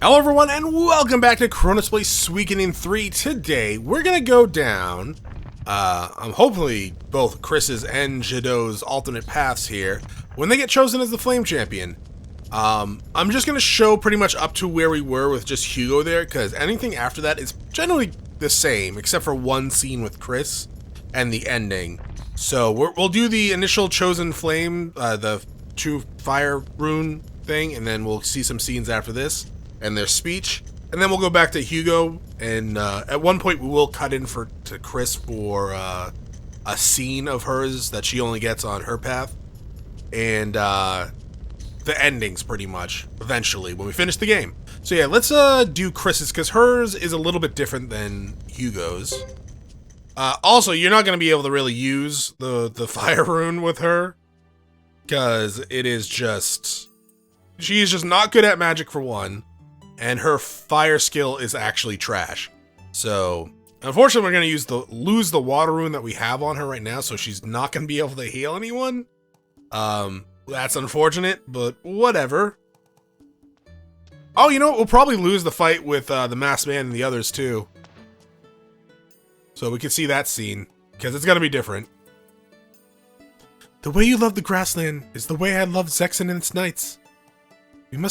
Hello everyone and welcome back to Chronos Plays Suikoden 3. Today we're gonna go down hopefully both Chris's and Jadot's alternate paths here when they get chosen as the Flame Champion. I'm just gonna show pretty much up to where we were with just Hugo there, because anything after that is generally the same except for one scene with Chris and the ending. So we'll do the initial chosen flame, the True Fire Rune thing, and then we'll see some scenes after this and their speech, and then we'll go back to Hugo, and at one point we will cut in to Chris for a scene of hers that she only gets on her path, and the endings pretty much eventually when we finish the game. So yeah, let's do Chris's, because hers is a little bit different than Hugo's. Also, you're not going to be able to really use the Fire Rune with her, because it is just... she's just not good at magic for one, and her fire skill is actually trash. So, unfortunately, we're going to lose the water rune that we have on her right now, so she's not going to be able to heal anyone. That's unfortunate, but whatever. Oh, you know what? We'll probably lose the fight with the masked man and the others, too. So we can see that scene, because it's going to be different. The way you love the grassland is the way I love Zexen and its knights. We may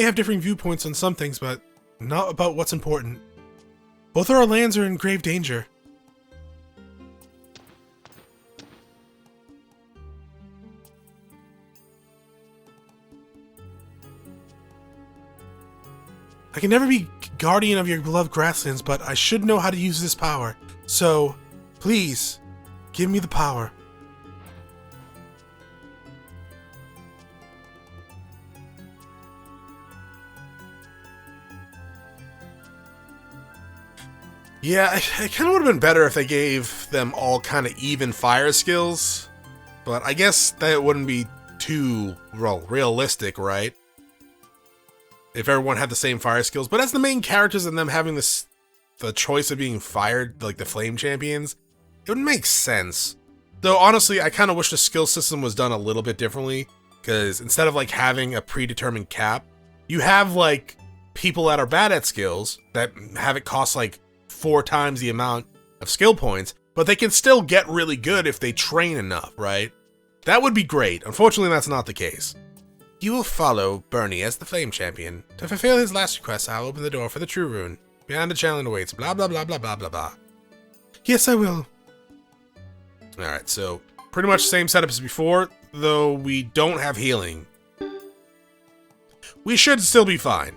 have differing viewpoints on some things, but not about what's important. Both of our lands are in grave danger. I can never be guardian of your beloved grasslands, but I should know how to use this power. So, please, give me the power. Yeah, it kind of would have been better if they gave them all kind of even fire skills, but I guess that wouldn't be too, well, realistic, right? If everyone had the same fire skills, but as the main characters and them having the choice of being fired, like the Flame Champions, it would make sense. Though, honestly, I kind of wish the skill system was done a little bit differently, because instead of, like, having a predetermined cap, you have, like, people that are bad at skills that have it cost, like, 4 times the amount of skill points, but they can still get really good if they train enough, right? That would be great. Unfortunately, that's not the case. You will follow Bernie as the Flame Champion. To fulfill his last request, I'll open the door for the True Rune. Beyond the challenge awaits, blah blah blah blah blah blah blah. Yes, I will. Alright, so pretty much same setup as before, though we don't have healing. We should still be fine.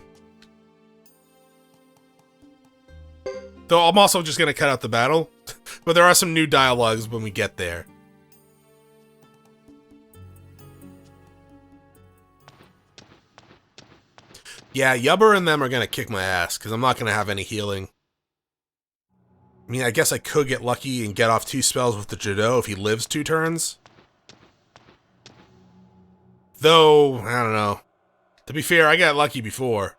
Though I'm also just going to cut out the battle, but there are some new dialogues when we get there. Yeah, Yubber and them are going to kick my ass, because I'm not going to have any healing. I mean, I guess I could get lucky and get off 2 spells with the Jadot if he lives 2 turns. Though, I don't know. To be fair, I got lucky before.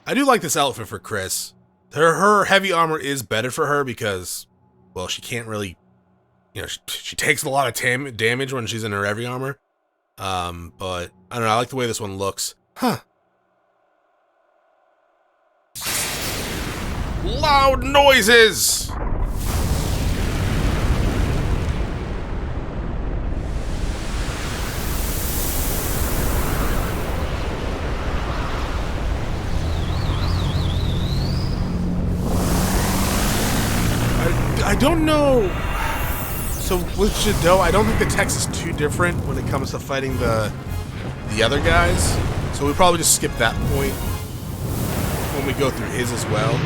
I do like this outfit for Chris. Her heavy armor is better for her because, well, she can't really, you know, she takes a lot of damage when she's in her heavy armor. But, I don't know, I like the way this one looks. Huh. Loud noises! I don't know. So with Jadot, I don't think the text is too different when it comes to fighting the other guys. So we probably just skip that point when we go through his as well.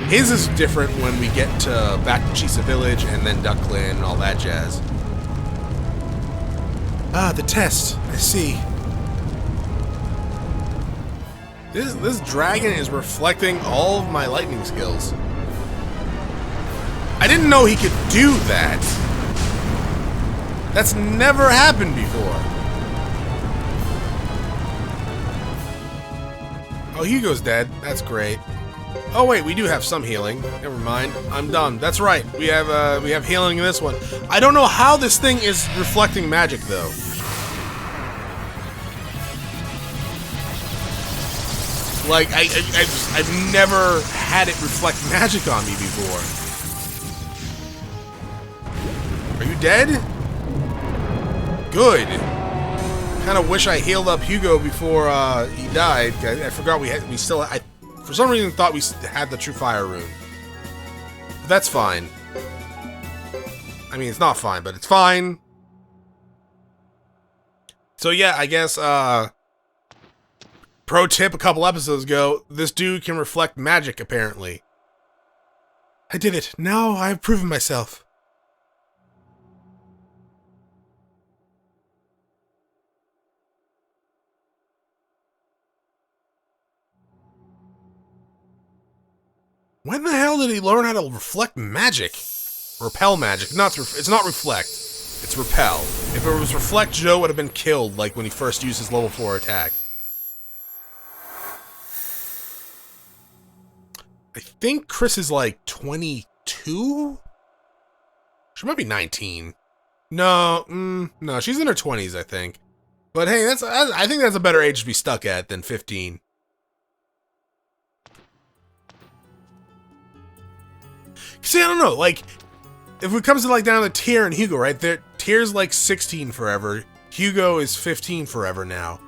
His is different when we get to back to Chisa Village and then Duck Clan and all that jazz. Ah, the test. I see. This dragon is reflecting all of my lightning skills. I didn't know he could do that. That's never happened before. Oh, Hugo's dead. That's great. Oh wait, we do have some healing. Never mind. I'm done. That's right. We have healing in this one. I don't know how this thing is reflecting magic though. Like I've never had it reflect magic on me before. Are you dead? Good. Kind of wish I healed up Hugo before he died. I forgot we still. I for some reason thought we had the True Fire Rune. But that's fine. I mean, it's not fine, but it's fine. So yeah, I guess pro tip a couple episodes ago, this dude can reflect magic apparently. I did it. Now I have proven myself. When the hell did he learn how to reflect magic? Repel magic. It's not reflect. It's repel. If it was reflect, Joe would have been killed like when he first used his level 4 attack. I think Chris is like 22? She might be 19. No, no, she's in her 20s, I think. But hey, I think that's a better age to be stuck at than 15. See, I don't know, like, if it comes to, like, down to Tyr and Hugo, right, Tyr's, like, 16 forever, Hugo is 15 forever now.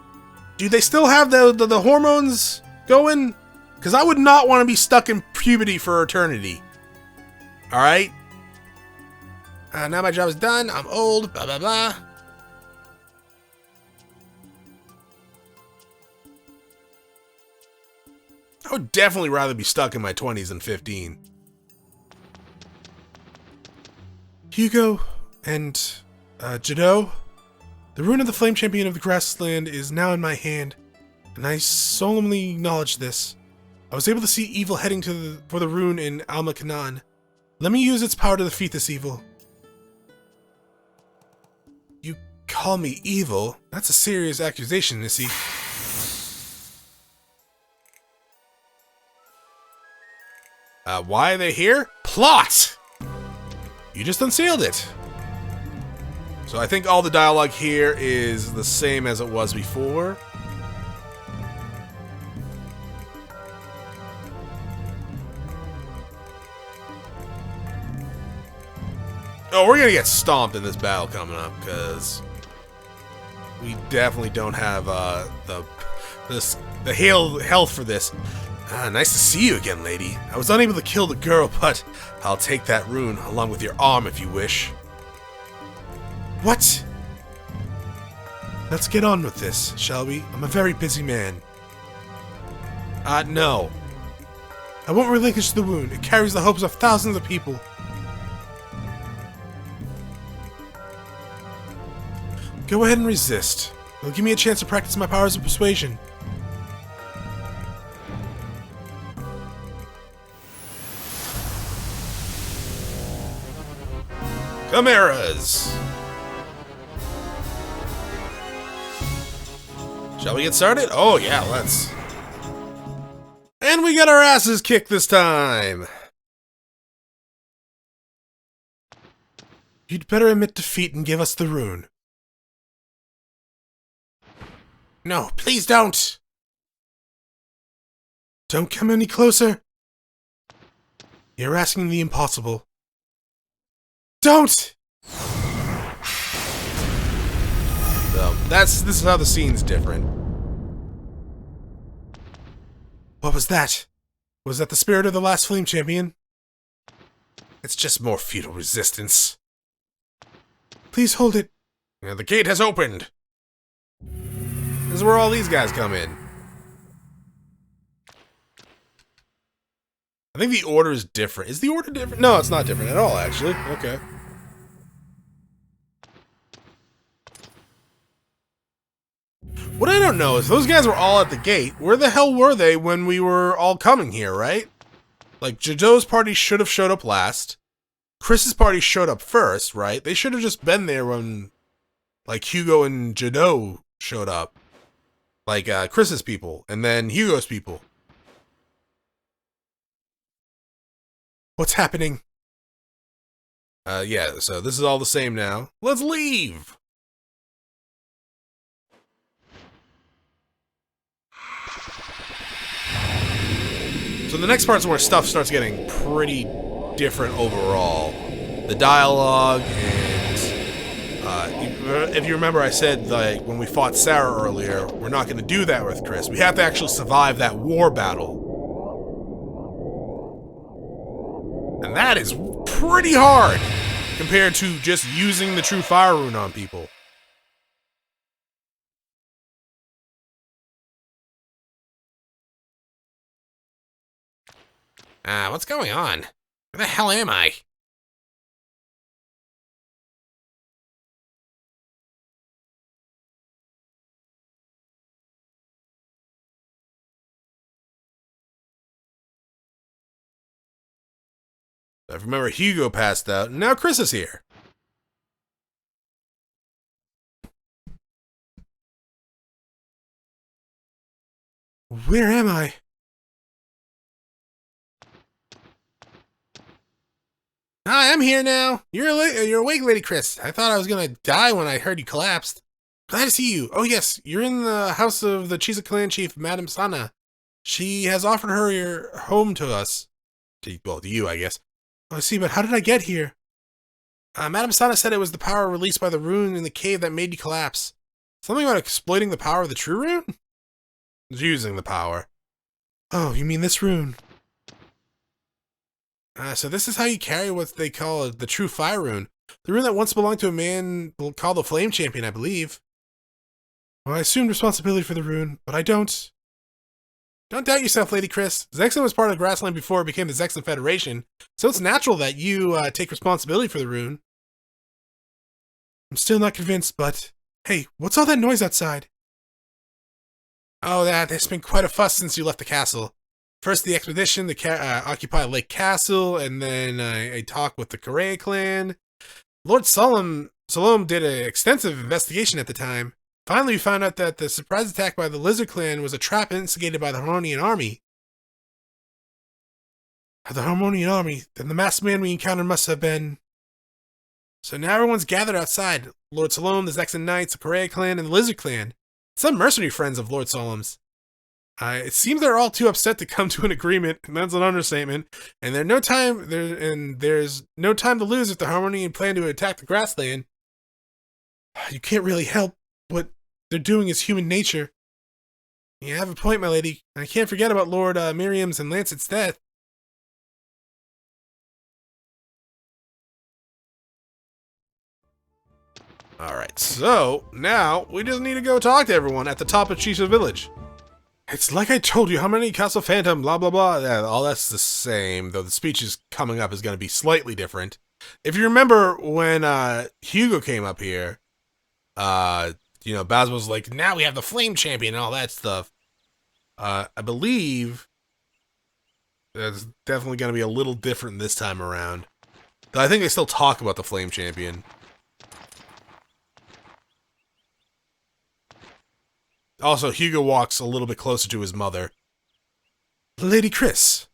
Do they still have the hormones going? Because I would not want to be stuck in puberty for eternity. Alright? Now my job is done, I'm old, blah, blah, blah. I would definitely rather be stuck in my 20s than 15. Hugo and Jado, the rune of the Flame Champion of the Grassland is now in my hand, and I solemnly acknowledge this. I was able to see evil heading for the rune in Alma Kanan. Let me use its power to defeat this evil. You call me evil? That's a serious accusation, Missy. Why are they here? Plot! You just unsealed it. So I think all the dialogue here is the same as it was before. Oh, we're gonna get stomped in this battle coming up, because we definitely don't have the health for this. Nice to see you again, lady. I was unable to kill the girl, but I'll take that rune along with your arm if you wish. What? Let's get on with this, shall we? I'm a very busy man. No. I won't relinquish the wound. It carries the hopes of thousands of people. Go ahead and resist. It'll give me a chance to practice my powers of persuasion. Chimeras! Shall we get started? Oh yeah, let's. And we got our asses kicked this time! You'd better admit defeat and give us the rune. No, please don't! Don't come any closer. You're asking the impossible. Don't! So, this is how the scene's different. What was that? Was that the spirit of the last Flame Champion? It's just more futile resistance. Please hold it. Yeah, the gate has opened. This is where all these guys come in. I think the order is different. Is the order different? No, it's not different at all, actually. Okay. What I don't know is those guys were all at the gate. Where the hell were they when we were all coming here, right? Like, Jado's party should have showed up last. Chris's party showed up first, right? They should have just been there when, like, Hugo and Jado showed up. Like Chris's people, and then Hugo's people. What's happening? Yeah, so this is all the same now. Let's leave! So the next part's where stuff starts getting pretty different overall. The dialogue, and if you remember, I said, like, when we fought Sarah earlier, we're not going to do that with Chris. We have to actually survive that war battle. And that is pretty hard compared to just using the True Fire Rune on people. What's going on? Where the hell am I? I remember Hugo passed out, and now Chris is here. Where am I? Hi, I'm here now. You're awake, Lady Chris. I thought I was gonna die when I heard you collapsed. Glad to see you. Oh yes, you're in the house of the Chisa clan chief, Madame Sana. She has offered her your home to us. To you, I guess. Oh, I see, but how did I get here? Madame Sana said it was the power released by the rune in the cave that made you collapse. Something about exploiting the power of the true rune? Using the power. Oh, you mean this rune? So this is how you carry what they call the True Fire Rune. The rune that once belonged to a man called the Flame Champion, I believe. Well, I assumed responsibility for the rune, but I don't. Don't doubt yourself, Lady Chris. Zexon was part of the Grassland before it became the Zexon Federation, so it's natural that you take responsibility for the rune. I'm still not convinced, but... Hey, what's all that noise outside? Oh, there's been quite a fuss since you left the castle. First the expedition to occupy Lake Castle, and then a talk with the Correa clan. Lord Salom did an extensive investigation at the time. Finally, we found out that the surprise attack by the Lizard clan was a trap instigated by the Harmonian army. The Harmonian army? Then the masked man we encountered must have been... So now everyone's gathered outside. Lord Salom, the Zexon Knights, the Correa clan, and the Lizard clan. Some mercenary friends of Lord Salom's. It seems they're all too upset to come to an agreement, and that's an understatement. And there's no time to lose if the Harmonian plan to attack the Grassland. You can't really help what they're doing is human nature. You have a point, my lady. I can't forget about Lord Miriam's and Lancet's death. Alright, so now we just need to go talk to everyone at the top of Chisa Village. It's like I told you, how many Castle Phantom, blah blah blah. Yeah, all that's the same, though the speech is coming up is going to be slightly different. If you remember when Hugo came up here, you know, Baz was like, now we have the Flame Champion and all that stuff. I believe that's definitely going to be a little different this time around. Though I think they still talk about the Flame Champion. Also, Hugo walks a little bit closer to his mother. Lady Chris.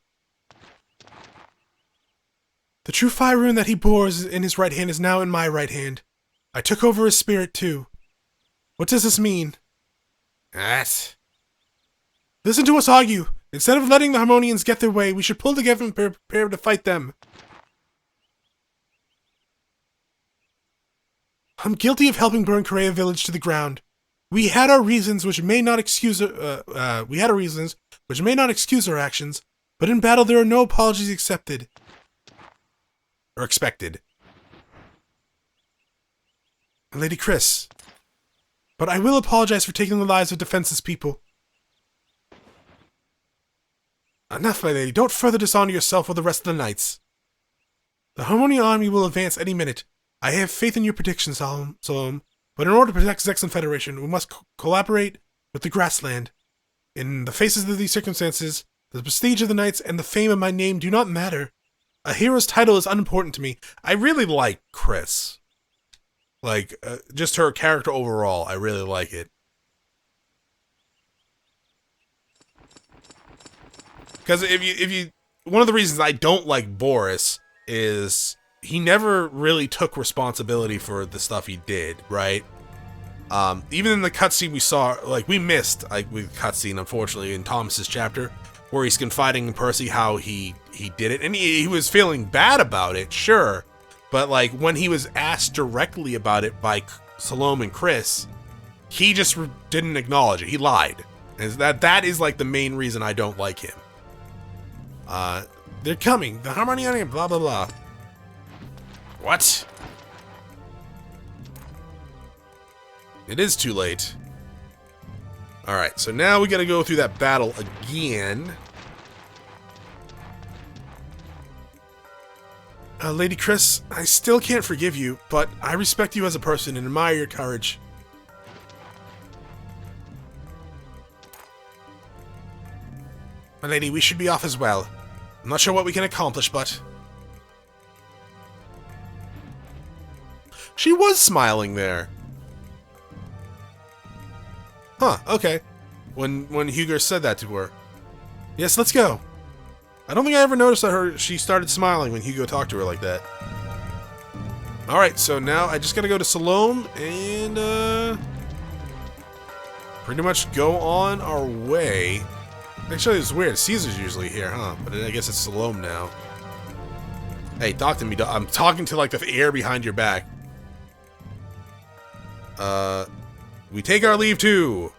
The True Fire Rune that he bore in his right hand is now in my right hand. I took over his spirit, too. What does this mean? Listen to us argue. Instead of letting the Harmonians get their way, we should pull together and prepare to fight them. I'm guilty of helping burn Correa Village to the ground. We had our reasons which may not excuse our actions, but in battle there are no apologies accepted. Or expected. Lady Chris. But I will apologize for taking the lives of defenseless people. Enough, my lady. Don't further dishonor yourself or the rest of the knights. The Harmonian army will advance any minute. I have faith in your predictions, Salom. But in order to protect Zexon Federation, we must collaborate with the Grassland. In the faces of these circumstances, the prestige of the knights and the fame of my name do not matter. A hero's title is unimportant to me. I really like Chris. Like, just her character overall, I really like it. Because one of the reasons I don't like Boris is he never really took responsibility for the stuff he did, right? Even in the cutscene we saw, like, we missed, like, with cutscene, unfortunately, in Thomas's chapter, where he's confiding in Percy how he did it, and he was feeling bad about it, sure, but, like, when he was asked directly about it by Salome and Chris, he just didn't acknowledge it. He lied. And that is, like, the main reason I don't like him. They're coming. The Harmonium, blah, blah, blah. What? It is too late. Alright, so now we gotta go through that battle again. Lady Chris, I still can't forgive you, but I respect you as a person and admire your courage. My lady, we should be off as well. I'm not sure what we can accomplish, but... She was smiling there. Huh, okay. When Hugo said that to her. Yes, let's go. I don't think I ever noticed that she started smiling when Hugo talked to her like that. Alright, so now I just gotta go to Salome and, pretty much go on our way. Actually, it's weird. Caesar's usually here, huh? But I guess it's Salome now. Hey, talk to me. I'm talking to, like, the air behind your back. We take our leave, too.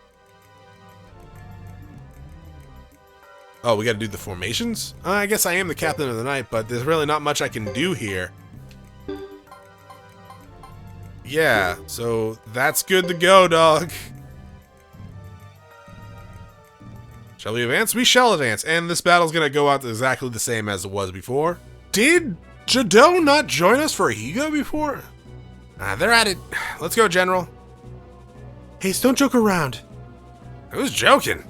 Oh, we gotta do the formations? I guess I am the captain of the night, but there's really not much I can do here. Yeah, so that's good to go, dog. Shall we advance? We shall advance, and this battle's gonna go out exactly the same as it was before. Did Jadot not join us for Higo before? They're at it. Let's go, General. Hey, don't joke around. I was joking.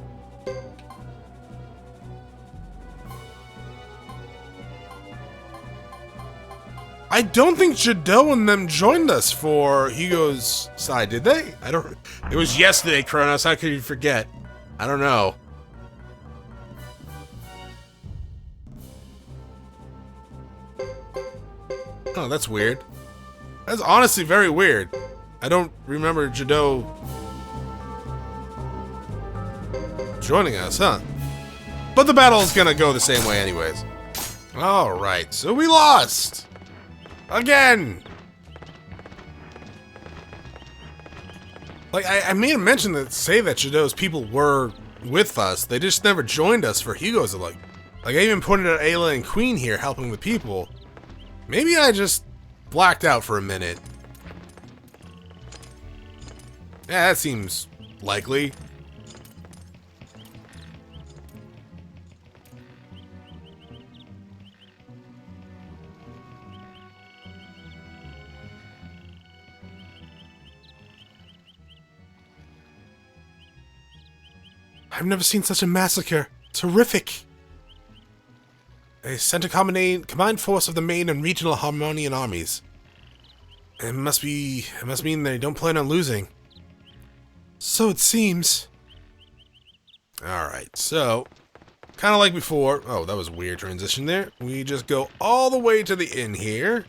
I don't think Jadot and them joined us for Hugo's side, did they? I don't... It was yesterday, Chronos. How could you forget? I don't know. Oh, that's weird. That's honestly very weird. I don't remember Jadot joining us, huh? But the battle's gonna go the same way anyways. Alright, so we lost! Again! Like, I made a mention that say that Jadot's people were with us. They just never joined us for Hugo's. Like I even pointed out Ayla and Queen here helping the people. Maybe I just blacked out for a minute. Yeah, that seems likely. I've never seen such a massacre. It's horrific. They sent a combined force of the main and regional Harmonian armies. It must mean they don't plan on losing. So it seems. Alright, so kind of like before. Oh, that was a weird transition there. We just go all the way to the inn here.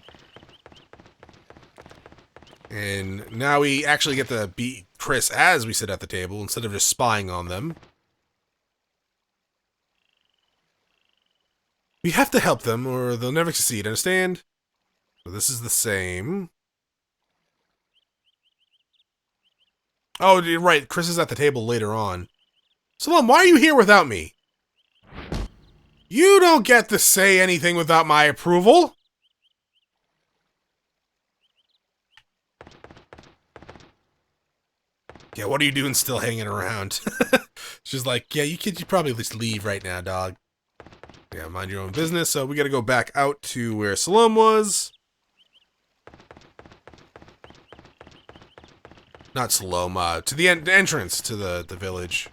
And now we actually get to beat Chris as we sit at the table instead of just spying on them. We have to help them, or they'll never succeed, understand? So this is the same. Oh, you're right, Chris is at the table later on. Salome, why are you here without me? You don't get to say anything without my approval! Yeah, what are you doing still hanging around? She's like, yeah, you probably just leave right now, dog. Yeah, mind your own business. So we gotta go back out to where Salome was. Not Salome, to the entrance to the village.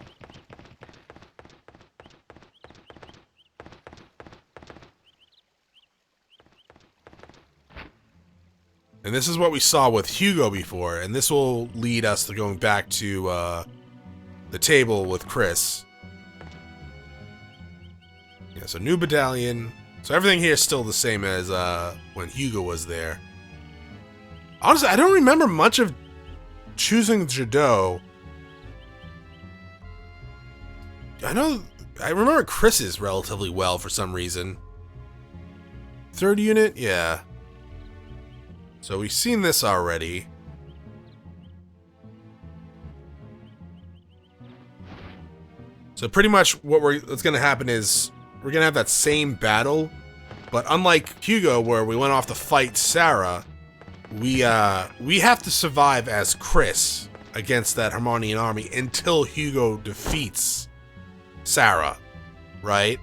And this is what we saw with Hugo before, and this will lead us to going back to the table with Chris. Yeah, so new battalion. So everything here is still the same as when Hugo was there. Honestly, I don't remember much of choosing Jado. I remember Chris's relatively well for some reason. Third unit? Yeah. So we've seen this already. So pretty much what's going to happen is we're going to have that same battle, but unlike Hugo where we went off to fight Sarah, we have to survive as Chris against that Harmonian army until Hugo defeats Sarah, right?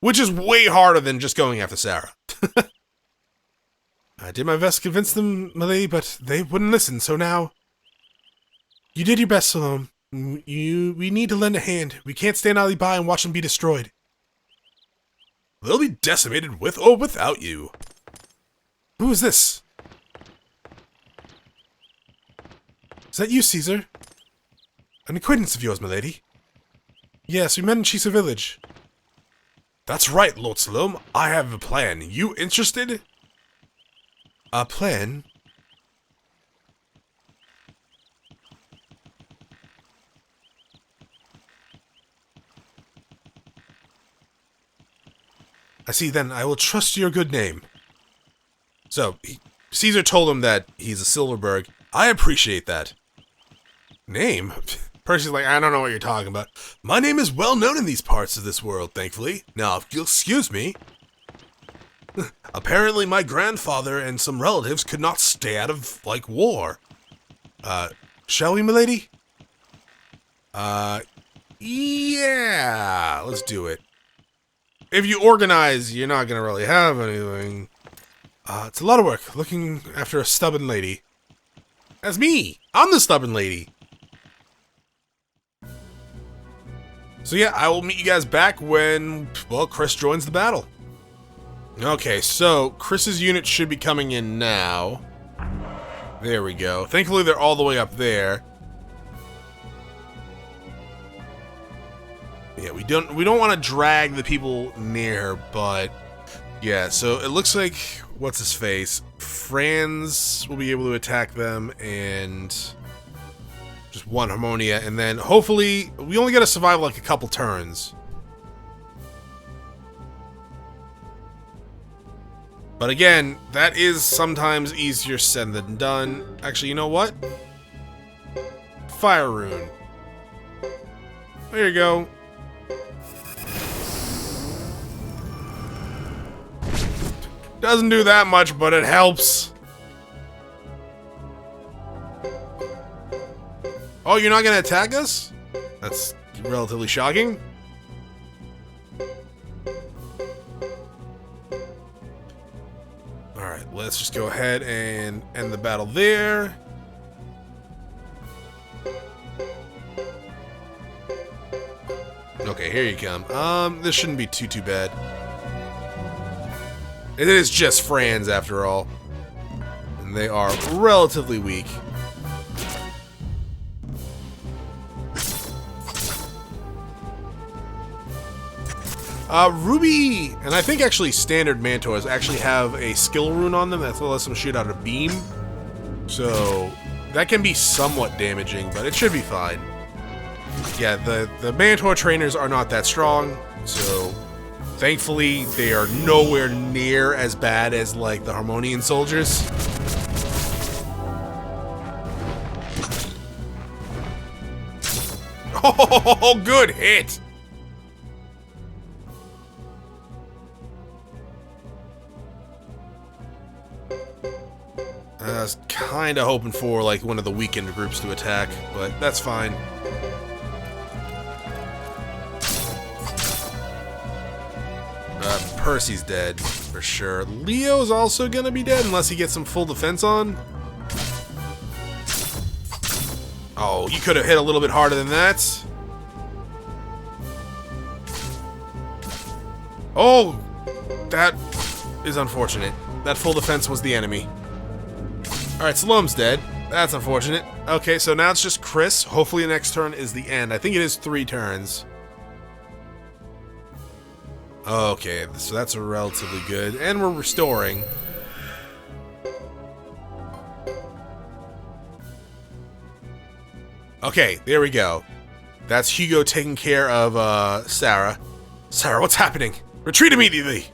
Which is way harder than just going after Sarah. I did my best to convince them, milady, but they wouldn't listen, so now... You did your best, Salome. We need to lend a hand. We can't stand idly by and watch them be destroyed. They'll be decimated with or without you. Who is this? Is that you, Caesar? An acquaintance of yours, milady. Yes, we met in Chisa village. That's right, Lord Salome. I have a plan. You interested? A plan? I see, then I will trust your good name. So, Caesar told him that he's a Silverberg. I appreciate that. Name? Percy's like, I don't know what you're talking about. My name is well known in these parts of this world, thankfully. Now, if you'll excuse me. Apparently my grandfather and some relatives could not stay out of, like, war. Shall we, milady? Yeah, let's do it. If you organize, you're not gonna really have anything. It's a lot of work, looking after a stubborn lady. That's me! I'm the stubborn lady! So yeah, I will meet you guys back when, well, Chris joins the battle. Okay, so Chris's unit should be coming in now. There we go. Thankfully, they're all the way up there. Yeah, we don't want to drag the people near, but yeah, so it looks like what's his face? Franz will be able to attack them and just one Harmonia, and then hopefully we only got to survive like a couple turns. But again, that is sometimes easier said than done. Actually, you know what? Fire Rune. There you go. Doesn't do that much, but it helps. Oh, you're not gonna attack us? That's relatively shocking. Alright, let's just go ahead and end the battle there. Okay, here you come. This shouldn't be too bad. It is just Franz, after all. And they are relatively weak. Ruby, and I think actually standard Mantors actually have a skill rune on them that lets them shoot out a beam. So, that can be somewhat damaging, but it should be fine. Yeah, the Mantor trainers are not that strong, so... Thankfully, they are nowhere near as bad as, like, the Harmonian soldiers. Oh, good hit! I was kind of hoping for, like, one of the weakened groups to attack, but that's fine. Percy's dead, for sure. Leo's also gonna be dead unless he gets some full defense on. Oh, you could have hit a little bit harder than that. Oh, that is unfortunate. That full defense was the enemy. Alright, Salome's dead. That's unfortunate. Okay, so now it's just Chris. Hopefully the next turn is the end. I think it is 3 turns. Okay, so that's relatively good. And we're restoring. Okay, there we go. That's Hugo taking care of Sarah. Sarah, what's happening? Retreat immediately!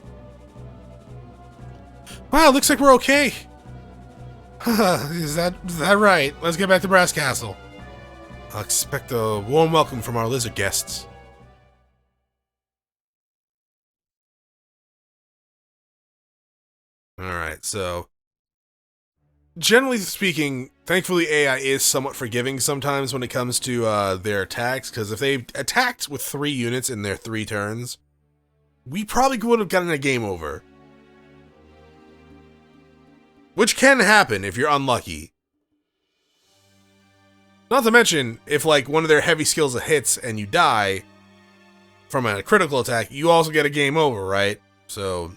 Wow, looks like we're okay. Is that right? Let's get back to Brass Castle. I'll expect a warm welcome from our lizard guests. Alright, so generally speaking, thankfully AI is somewhat forgiving sometimes when it comes to their attacks, because if they attacked with 3 units in their 3 turns, we probably would have gotten a game over. Which can happen if you're unlucky. Not to mention, if like one of their heavy skills hits and you die from a critical attack, you also get a game over, right? So,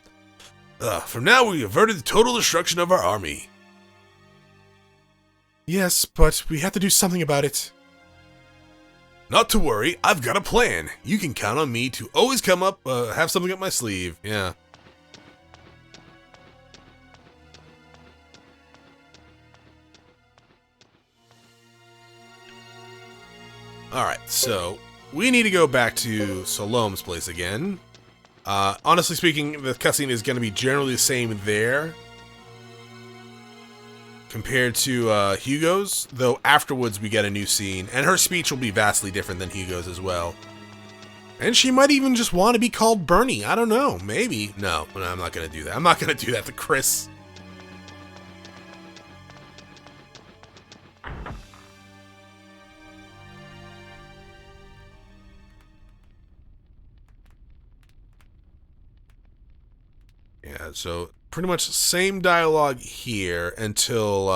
from now we averted the total destruction of our army. Yes, but we have to do something about it. Not to worry, I've got a plan. You can count on me to always come up, have something up my sleeve. Yeah. Alright, so we need to go back to Salome's place again. Honestly speaking, the cutscene is going to be generally the same there compared to Hugo's, though afterwards we get a new scene, and her speech will be vastly different than Hugo's as well. And she might even just want to be called Bernie. I don't know. Maybe. No, I'm not going to do that. I'm not going to do that to Chris. Yeah, so pretty much same dialogue here until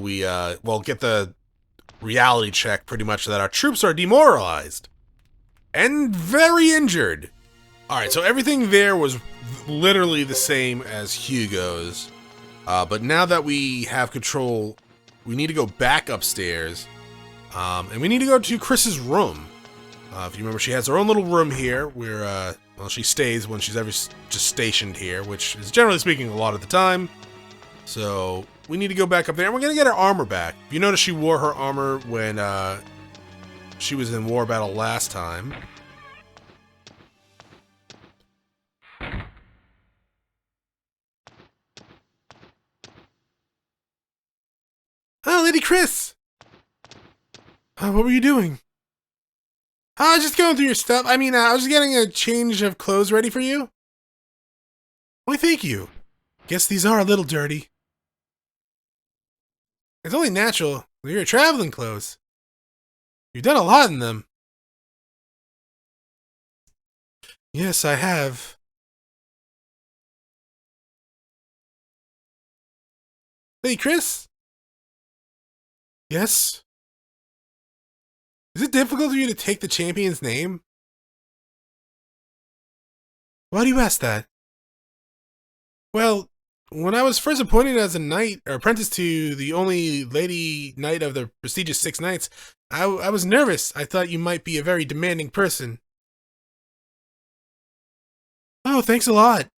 we well, get the reality check pretty much that our troops are demoralized and very injured. All right, so everything there was literally the same as Hugo's, but now that we have control, we need to go back upstairs, and we need to go to Chris's room. If you remember, she has her own little room here where, well, she stays when she's ever just stationed here, which is generally speaking a lot of the time. So we need to go back up there, and we're going to get her armor back. If you notice, she wore her armor when she was in war battle last time. Oh, Lady Chris! What were you doing? I was just going through your stuff. I mean, I was just getting a change of clothes ready for you. Why, thank you. Guess these are a little dirty. It's only natural. They're your traveling clothes. You've done a lot in them. Yes, I have. Hey, Chris? Yes? Is it difficult for you to take the champion's name? Why do you ask that? Well, when I was first appointed as a knight, or apprentice to the only lady knight of the prestigious 6 knights, I was nervous. I thought you might be a very demanding person. Oh, thanks a lot.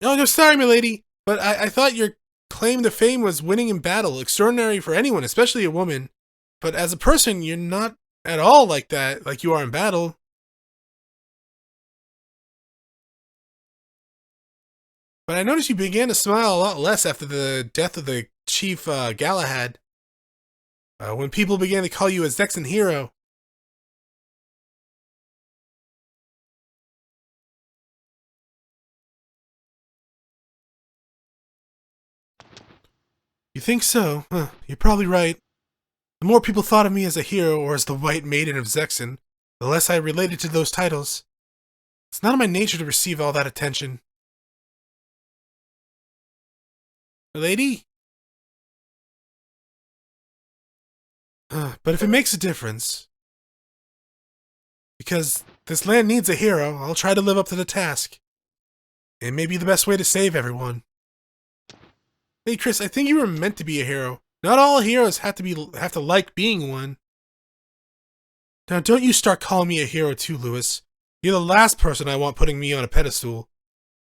Oh, no, sorry, my lady, but I thought your claim to fame was winning in battle, extraordinary for anyone, especially a woman. But as a person, you're not at all like that, like you are in battle. But I noticed you began to smile a lot less after the death of the Chief Galahad. When people began to call you a Zexan hero. You think so? Huh, you're probably right. The more people thought of me as a hero or as the White Maiden of Zexan, the less I related to those titles. It's not in my nature to receive all that attention. Lady? But if it makes a difference, because this land needs a hero, I'll try to live up to the task. It may be the best way to save everyone. Hey, Chris, I think you were meant to be a hero. Not all heroes have to like being one. Now, don't you start calling me a hero too, Lewis. You're the last person I want putting me on a pedestal.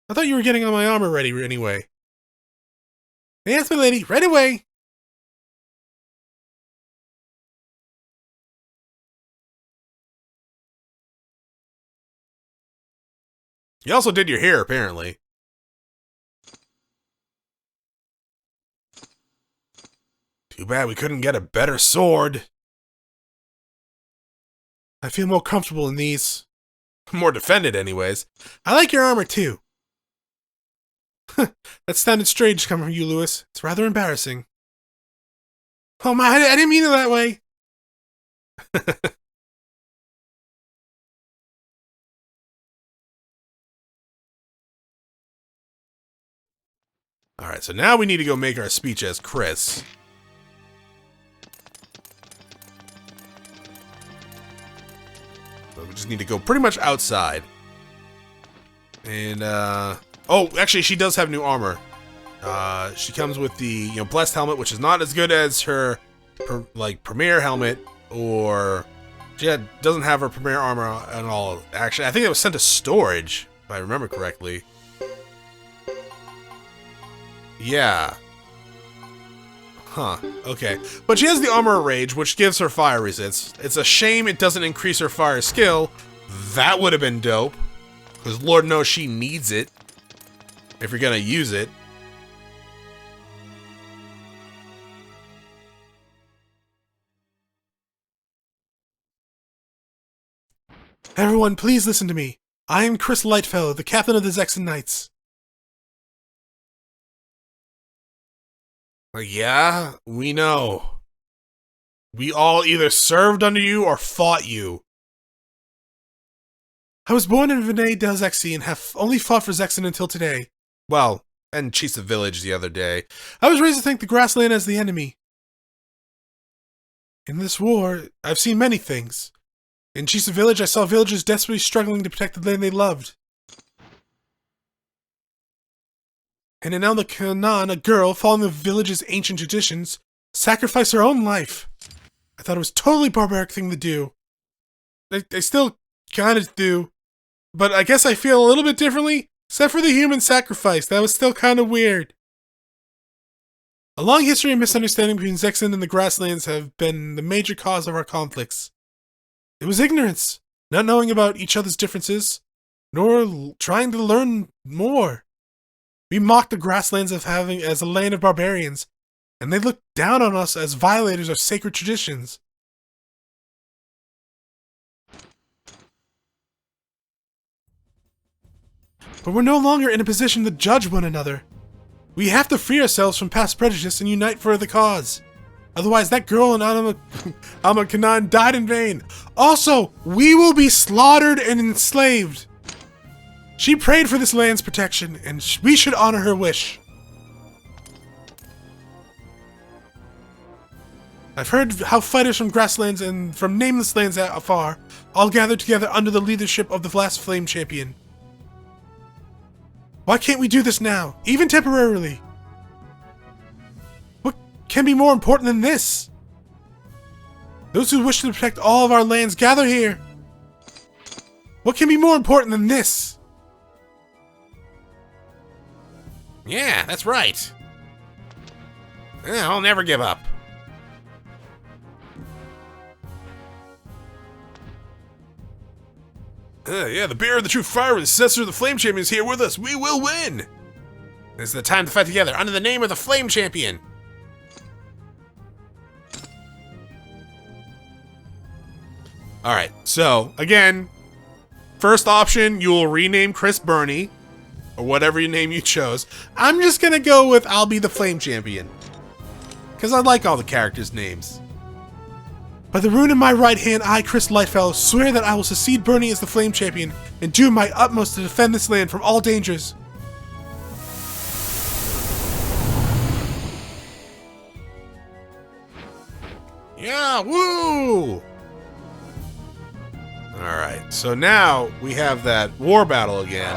I thought you were getting all my armor ready anyway. Yes, my lady, right away! You also did your hair, apparently. Too bad we couldn't get a better sword. I feel more comfortable in these. More defended, anyways. I like your armor, too. That sounded strange coming from you, Lewis. It's rather embarrassing. Oh my, I didn't mean it that way. Alright, so now we need to go make our speech as Chris. So we just need to go pretty much outside. And, oh, actually, she does have new armor. She comes with the, blessed helmet, which is not as good as her premier helmet, or she doesn't have her premier armor at all. Actually, I think it was sent to storage, if I remember correctly. Yeah. Huh, okay. But she has the Armor of Rage, which gives her fire resistance. It's a shame it doesn't increase her fire skill. That would have been dope. Because Lord knows she needs it. If you're gonna use it. Everyone, please listen to me. I am Chris Lightfellow, the captain of the Zexen Knights. Yeah, we know. We all either served under you or fought you. I was born in Vinay del Zexi and have only fought for Zexen until today. Well, and Chisa Village the other day. I was raised to think the grassland as the enemy. In this war, I've seen many things. In Chisa Village, I saw villagers desperately struggling to protect the land they loved. And in El Kanan, a girl, following the village's ancient traditions, sacrificed her own life. I thought it was a totally barbaric thing to do. They still kind of do. But I guess I feel a little bit differently, except for the human sacrifice. That was still kind of weird. A long history of misunderstanding between Zexen and the grasslands have been the major cause of our conflicts. It was ignorance, not knowing about each other's differences, nor trying to learn more. We mocked the grasslands as a land of barbarians, and they looked down on us as violators of sacred traditions. But we're no longer in a position to judge one another. We have to free ourselves from past prejudice and unite for the cause. Otherwise, that girl in Alma Kanan died in vain. Also, we will be slaughtered and enslaved. She prayed for this land's protection, and we should honor her wish. I've heard how fighters from grasslands and from nameless lands afar all gather together under the leadership of the last Flame Champion. Why can't we do this now, even temporarily? What can be more important than this? Those who wish to protect all of our lands gather here. What can be more important than this? Yeah, that's right. I'll never give up. Yeah, the bearer of the True Fire Rune, the successor of the Flame Champion is here with us. We will win! This is the time to fight together under the name of the Flame Champion. Alright, so, again, first option, you will rename Chris Burney, or whatever name you chose. I'm just gonna go with I'll be the Flame Champion, because I like all the characters' names. By the rune in my right hand, I, Chris Lightfellow, swear that I will succeed Burney as the Flame Champion and do my utmost to defend this land from all dangers. Yeah, woo! Alright, so now we have that war battle again.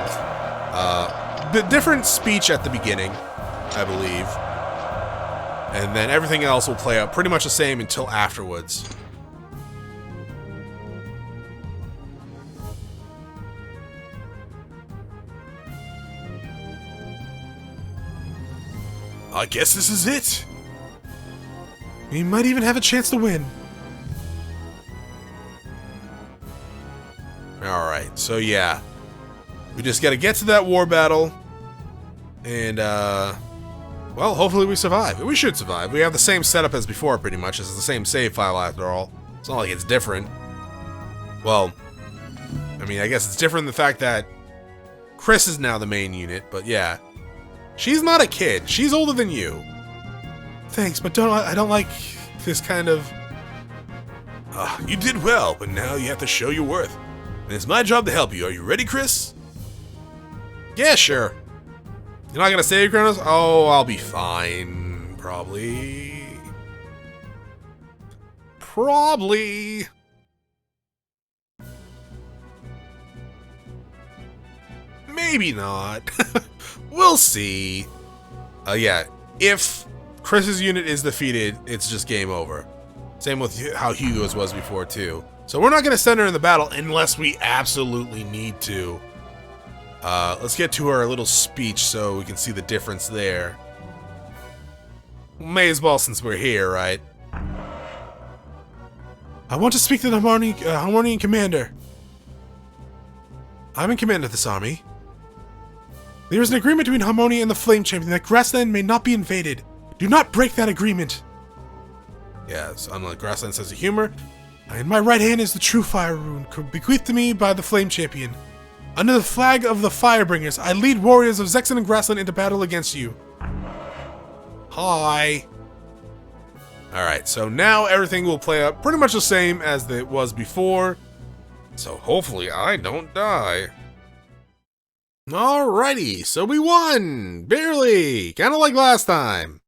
different speech at the beginning, I believe. And then everything else will play out pretty much the same until afterwards. I guess this is it. We might even have a chance to win. Alright, so yeah. We just gotta get to that war battle. And, well, hopefully we survive. We should survive. We have the same setup as before, pretty much. It's the same save file, after all. It's not like it's different. Well, I mean, I guess it's different in the fact that Chris is now the main unit, but yeah. She's not a kid. She's older than you. Thanks, but I don't like this kind of... you did well, but now you have to show your worth. And it's my job to help you. Are you ready, Chris? Yeah, sure. You're not gonna save Chronos? Oh, I'll be fine. Probably. Probably. Maybe not. We'll see. Yeah, if Chris's unit is defeated, it's just game over. Same with how Hugo's was before, too. So we're not going to send her in the battle unless we absolutely need to. Let's get to our little speech so we can see the difference there. May as well since we're here, right? I want to speak to the Harmonian commander. I'm in command of this army. There is an agreement between Harmonia and the Flame Champion that Grassland may not be invaded. Do not break that agreement. Yes, unlike Grassland's sense of humor, in my right hand is the True Fire Rune, bequeathed to me by the Flame Champion. Under the flag of the Firebringers, I lead warriors of Zexen and Grassland into battle against you. Hi. Alright, so now everything will play out pretty much the same as it was before. So hopefully I don't die. Alrighty, so we won! Barely! Kinda like last time.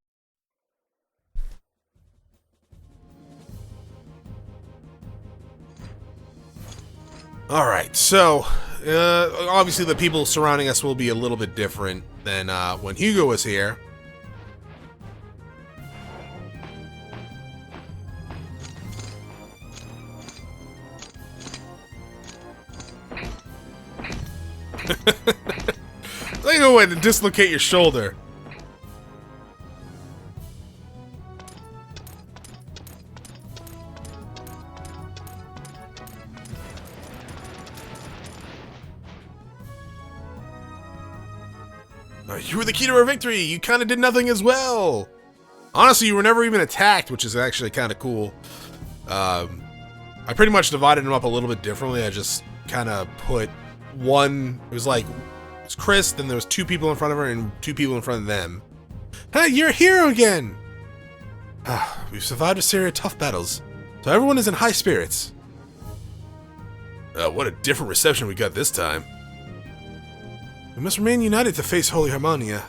Alright, so, obviously the people surrounding us will be a little bit different than when Hugo was here. They go in and dislocate your shoulder. You were the key to our victory. You kind of did nothing as well. Honestly, you were never even attacked, which is actually kind of cool. I pretty much divided them up a little bit differently. I just kind of put one. It was like it's Chris, then there was 2 people in front of her and 2 people in front of them. Hey, you're a hero again. We've survived a series of tough battles, so everyone is in high spirits. What a different reception we got this time. We must remain united to face Holy Harmonia,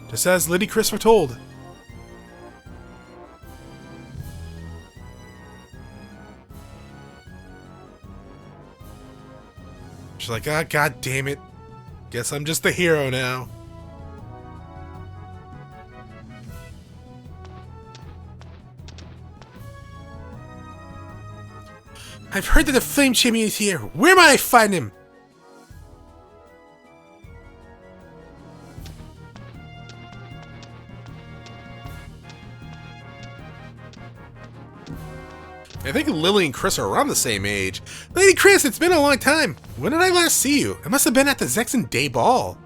just as Lady Chris foretold. She's like, God damn it. Guess I'm just the hero now. I've heard that the Flame Champion is here. Where might I find him? I think Lily and Chris are around the same age. Lady Chris, it's been a long time. When did I last see you? I must have been at the Zexen Day Ball.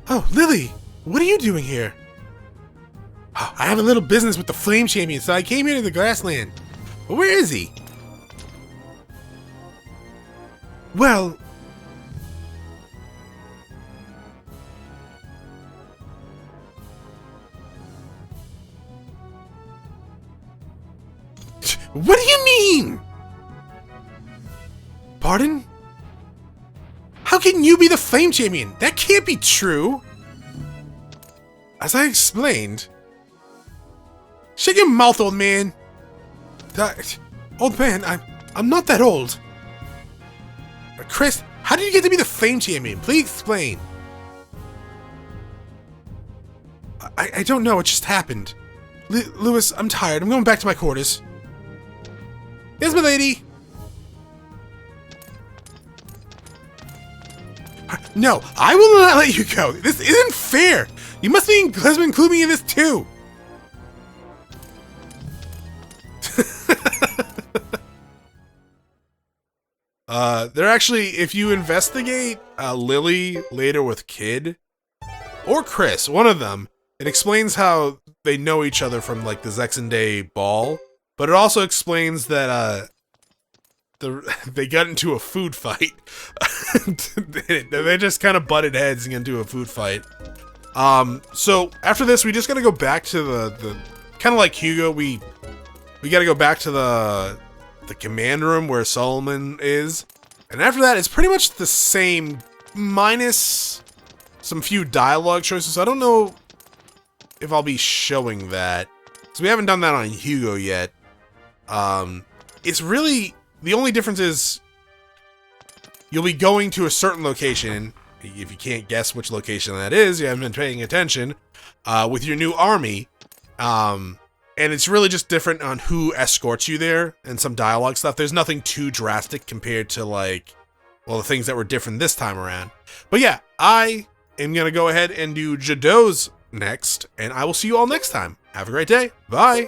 Oh, Lily, what are you doing here? Oh, I have a little business with the Flame Champion, so I came here to the Grassland. But where is he? Well... What do you mean? Pardon? How can you be the Flame Champion? That can't be true. As I explained... Shut your mouth, old man. Old man, I'm not that old. Chris, How did you get to be the Flame Champion? Please explain. I don't know, it just happened. Lewis, I'm tired. I'm going back to my quarters. Yes, my lady. No, I will not let you go. This isn't fair. You must include me in this too. They're actually, if you investigate Lily later with Kid or Chris, one of them, it explains how they know each other from like the Zexende ball, but it also explains that they got into a food fight. They just kind of butted heads and got into a food fight. So after this, we just gotta go back to the kind of like Hugo. We gotta go back to the command room where Solomon is, and after that, it's pretty much the same minus some few dialogue choices. I don't know if I'll be showing that, because we haven't done that on Hugo yet. It's really, the only difference is you'll be going to a certain location. If you can't guess which location that is, you haven't been paying attention, with your new army. And it's really just different on who escorts you there and some dialogue stuff. There's nothing too drastic compared to, like, well, the things that were different this time around. But yeah, I am going to go ahead and do Jado's next, and I will see you all next time. Have a great day. Bye.